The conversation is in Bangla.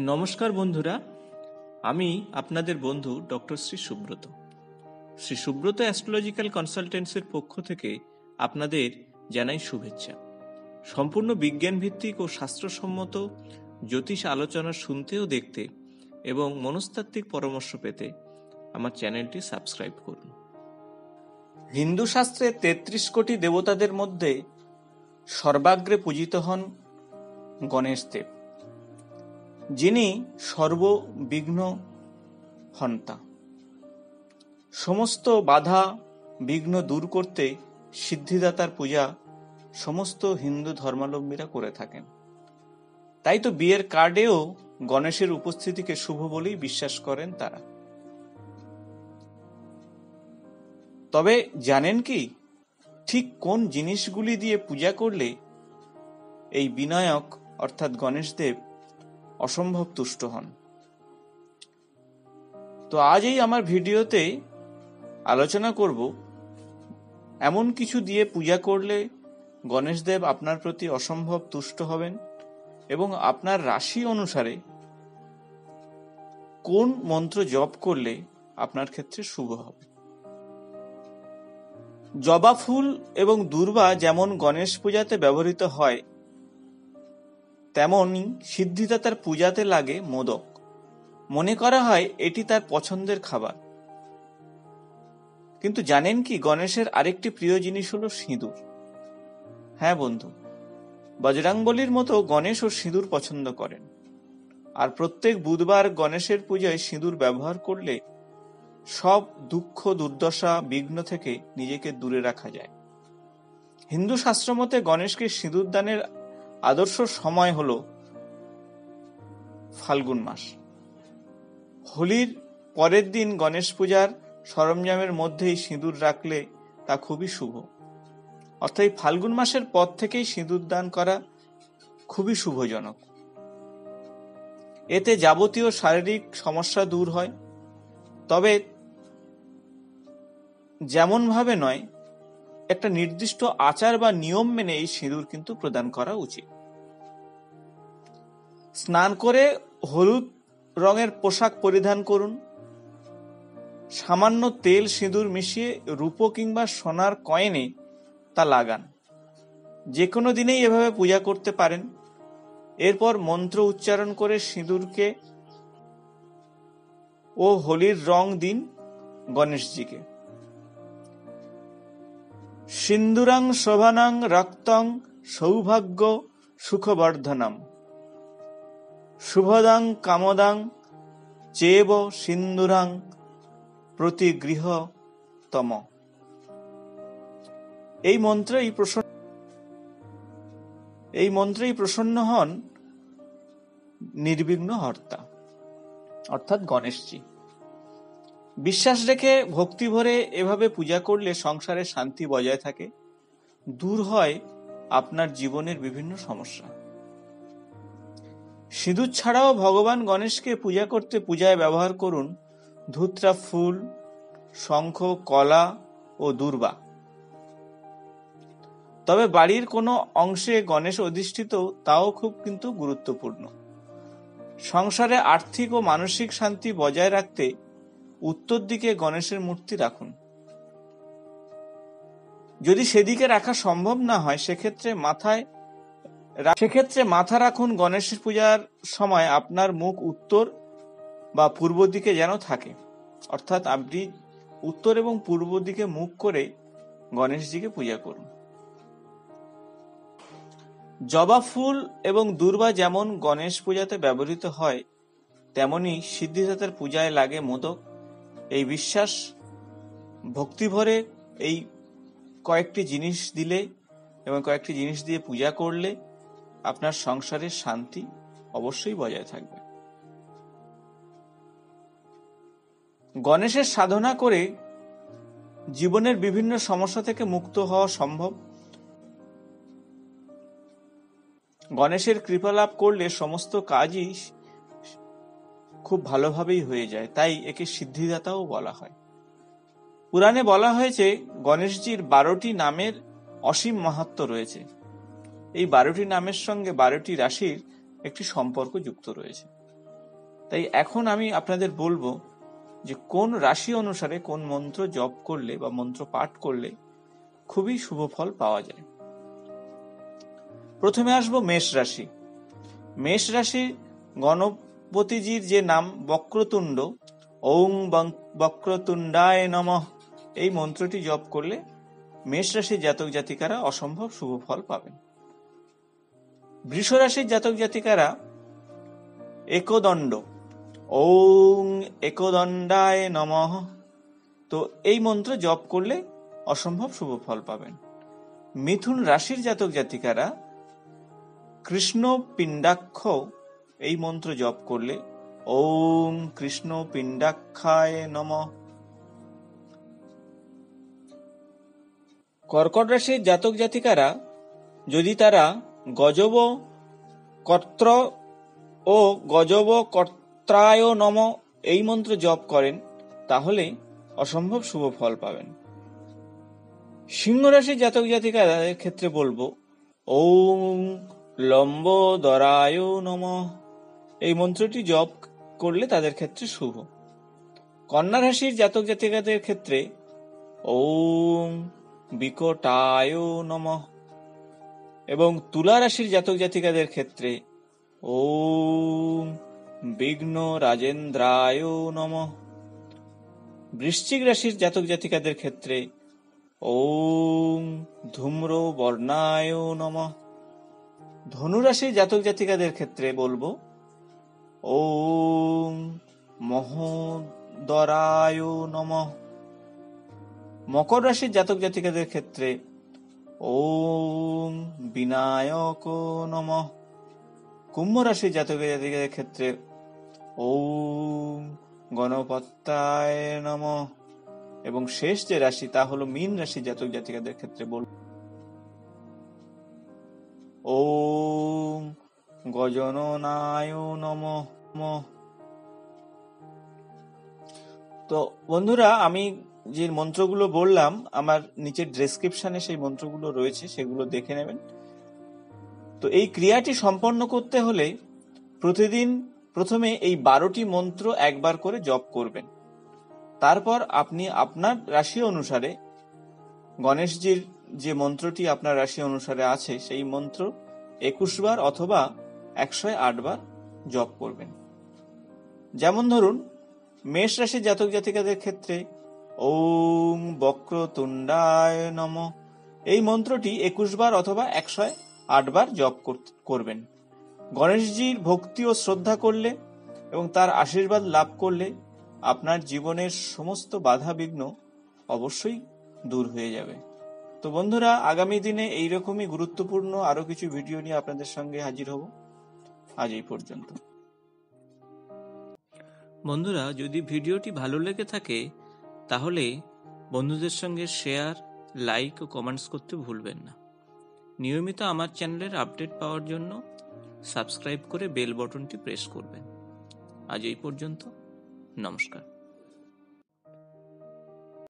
নমস্কার বন্ধুরা, আমি আপনাদের বন্ধু ডক্টর শ্রী সুব্রত। শ্রী সুব্রত অ্যাস্ট্রোলজিক্যাল কনসালটেন্সির পক্ষ থেকে আপনাদের জানাই শুভেচ্ছা। সম্পূর্ণ বিজ্ঞান ভিত্তিক ও শাস্ত্রসম্মত জ্যোতিষ আলোচনা শুনতে ও দেখতে এবং মনস্তাত্ত্বিক পরামর্শ পেতে আমার চ্যানেলটি সাবস্ক্রাইব করুন। হিন্দু শাস্ত্রে ৩৩ কোটি দেবতাদের মধ্যে সর্বাগ্রে পূজিত হন গণেশ দেব, যিনি সর্ববিঘ্ন হন্তা। সমস্ত বাধা বিঘ্ন দূর করতে সিদ্ধিদাতার পূজা সমস্ত হিন্দু ধর্মাবলম্বীরা করে থাকেন। তাই তো বিয়ের কার্ডেও গণেশের উপস্থিতিকে শুভ বলেই বিশ্বাস করেন তারা। তবে জানেন কি, ঠিক কোন জিনিসগুলি দিয়ে পূজা করলে এই বিনায়ক অর্থাৎ গণেশ দেব অসম্ভব তুষ্ট হন? তো আজ এই আমার ভিডিওতে আলোচনা করব এমন কিছু দিয়ে পূজা করলে গণেশ দেব আপনার প্রতি অসম্ভব তুষ্ট হবেন এবং আপনার রাশি অনুসারে কোন মন্ত্র জপ করলে আপনার ক্ষেত্রে শুভ হবে। জবা ফুল এবং দূর্বা যেমন গণেশ পূজাতে ব্যবহৃত হয়, তেমনি সিদ্ধিদাতার পূজাতে লাগে মোদক। মনে করা হয় এটি তার পছন্দের খাবার। কিন্তু জানেন কি, গণেশের আরেকটি প্রিয় জিনিস হলো সিঁদুর। হ্যাঁ বন্ধু, বজরংবলীর মতো গণেশও সিঁদুর পছন্দ করেন। আর প্রত্যেক বুধবার গণেশের পূজায় সিঁদুর ব্যবহার করলে সব দুঃখ দুর্দশা বিঘ্ন থেকে নিজেকে দূরে রাখা যায়। হিন্দু শাস্ত্র মতে গণেশকে সিঁদুর দানের আদর্শ সময় হলো ফাল্গুন মাস। হোলির পরের দিন গণেশ পূজার সরঞ্জামের মধ্যেই সিঁদুর রাখলে তা খুবই শুভ। অর্থাৎ ফাল্গুন মাসের পর থেকেই সিঁদুর দান করা খুবই শুভজনক। এতে যাবতীয় শারীরিক সমস্যা দূর হয়। তবে যেমন ভাবে নয়, একটা নির্দিষ্ট আচার বা নিয়ম মেনে এই সিঁদুর কিন্তু প্রদান করা উচিত। স্নান করে হলুদ রঙের পোশাক পরিধান করুন। সামান্য তেল সিঁদুর মিশিয়ে রূপো কিংবা সোনার কয়েনে তা লাগান। যে কোনো দিনেই এভাবে পূজা করতে পারেন। এরপর মন্ত্র উচ্চারণ করে সিঁদুরকে ও হোলির রং দিন গণেশজিকে। সিন্দুরাং শোভানাং রক্তং সৌভাগ্য সুখবর্ধনম শুভদাং কামদাং চেব সিন্দুরাং প্রতিগৃহতম। এই মন্ত্রেই প্রসন্ন হন নির্বিঘ্ন হর্তা অর্থাৎ গণেশজি। বিশ্বাস রেখে ভক্তি ভরে এভাবে পূজা করলে সংসারে শান্তি বজায় থাকে, দূর হয় আপনার জীবনের বিভিন্ন সমস্যা। সিঁদুর ছাড়াও ভগবান গণেশকে পূজা করতে পূজায় ব্যবহার করুন ধূত্রা ফুল, শঙ্খ, কলা ও দূর্বা। তবে বাড়ির কোনো অংশে গণেশ অধিষ্ঠিত, তাও খুব কিন্তু গুরুত্বপূর্ণ। সংসারে আর্থিক ও মানসিক শান্তি বজায় রাখতে উত্তর দিকে গণেশের মূর্তি রাখুন। যদি সেদিকে রাখা সম্ভব না হয়, সেক্ষেত্রে মাথা রাখুন। গণেশের পূজার সময় আপনার মুখ উত্তর বা পূর্ব দিকে যেন থাকে, অর্থাৎ আপনি উত্তর এবং পূর্ব দিকে মুখ করে গণেশজিকে পূজা করুন। জবা ফুল এবং দূর্বা যেমন গণেশ পূজাতে ব্যবহৃত হয়, তেমনি সিদ্ধিদাতার পূজায় লাগে মোদক। এই বিশ্বাস ভক্তি ভরে এই কয়েকটি জিনিস দিলে এবং কয়েকটি জিনিস দিয়ে পূজা করলে আপনার সংসারের শান্তি অবশ্যই বজায় থাকবে। গণেশের সাধনা করে জীবনের বিভিন্ন সমস্যা থেকে মুক্ত হওয়া সম্ভব। গণেশের কৃপা লাভ করলে সমস্ত কাজই খুব ভালোভাবেই হয়ে যায়, তাই একে সিদ্ধিদাতাও বলা হয়। পুরাণে বলা হয়েছে গণেশজির 12টি নামের অসীম মাহাত্ম্য রয়েছে। এই 12টি নামের সঙ্গে 12টি রাশির একটি সম্পর্ক যুক্ত রয়েছে। তাই এখন আমি আপনাদের বলবো যে কোন রাশি অনুসারে কোন মন্ত্র জপ করলে বা মন্ত্র পাঠ করলে খুবই শুভ ফল পাওয়া যায়। প্রথমে আসবো মেষ রাশি। মেষ রাশি গণপতিজির যে নাম বক্রতুণ্ড, ওং বক্রতুণ্ডায় নমঃ, এই মন্ত্রটি জপ করলে মেষ রাশির জাতক জাতিকারা অসম্ভব শুভ ফল পাবেন। বৃষ রাশির জাতক জাতিকারা একদণ্ড, ওং একদণ্ডায় নমঃ, তো এই মন্ত্র জপ করলে অসম্ভব শুভ ফল পাবেন। মিথুন রাশির জাতক জাতিকারা কৃষ্ণ পিণ্ডাক্ষ, এই মন্ত্র জপ করলে ওং কৃষ্ণ পিণ্ডাক্ষায় নমঃ। কর্কট রাশির জাতক জাতিকারা যদি তারা গজব কর্ত্র ও গজব কর্ত্রায় নমঃ এই মন্ত্র জপ করেন তাহলে অসম্ভব শুভ ফল পাবেন। সিংহ রাশির জাতক জাতিকাদের ক্ষেত্রে বলবো ওং লম্বোদরায় নমঃ, এই মন্ত্রটি জপ করলে তাদের ক্ষেত্রে শুভ। কন্যা রাশির জাতক জাতিকাদের ক্ষেত্রে ওং বিকটায় নমঃ, এবং তুলা রাশির জাতক জাতিকাদের ক্ষেত্রে ওং বিঘ্ন রাজেন্দ্রায় নমঃ। বৃশ্চিক রাশির জাতক জাতিকাদের ক্ষেত্রে ওং ধূম্র বর্ণায় নমঃ। ধনু রাশির জাতক জাতিকাদের ক্ষেত্রে বলবো ওং মহোদরায় নমঃ। মকর রাশির জাতক জাতিকাদের ক্ষেত্রে ওং বিনায়ক নমঃ। কুম্ভ রাশির জাতক জাতিকাদের ক্ষেত্রে ওং গণপত্যায় নমঃ। এবং শেষ যে রাশি তা হলো মীন রাশির জাতক জাতিকাদের ক্ষেত্রে বলবো ওং গজননায় নমঃ। তো বন্ধুরা, আমি যে মন্ত্রগুলো বললাম আমার নিচের ডেসক্রিপশনে সেই মন্ত্রগুলো রয়েছে, সেগুলো দেখে নেবেন। তো এই ক্রিয়াটি সম্পন্ন করতে হলে প্রতিদিন প্রথমে এই 12টি মন্ত্র একবার করে জপ করবেন। তারপর আপনি আপনার রাশি অনুসারে গণেশজির যে মন্ত্রটি আপনার রাশি অনুসারে আছে সেই মন্ত্র 21 বার অথবা 108 বার জপ করবেন। যেমন ধরুন মেষ রাশির জাতক জাতিকাদের ক্ষেত্রে ওং বক্রতুণ্ডায় নমঃ, এই মন্ত্রটি 21 বার অথবা 108 বার জপ করবেন। গণেশজির ভক্তি ও শ্রদ্ধা করলে এবং তার আশীর্বাদ লাভ করলে আপনার জীবনের সমস্ত বাধা বিঘ্ন অবশ্যই দূর হয়ে যাবে। তো বন্ধুরা, আগামী দিনে এইরকমই গুরুত্বপূর্ণ আরো কিছু ভিডিও নিয়ে আপনাদের সঙ্গে হাজির হব। আজ এই পর্যন্ত। বন্ধুরা, যদি ভিডিওটি ভালো লেগে থাকে তাহলে বন্ধুদের সঙ্গে শেয়ার, লাইক ও কমেন্টস করতে ভুলবেন না। নিয়মিত আমার চ্যানেলের আপডেট পাওয়ার জন্য সাবস্ক্রাইব করে বেল বাটনটি প্রেস করবেন। আজ এই পর্যন্ত, নমস্কার।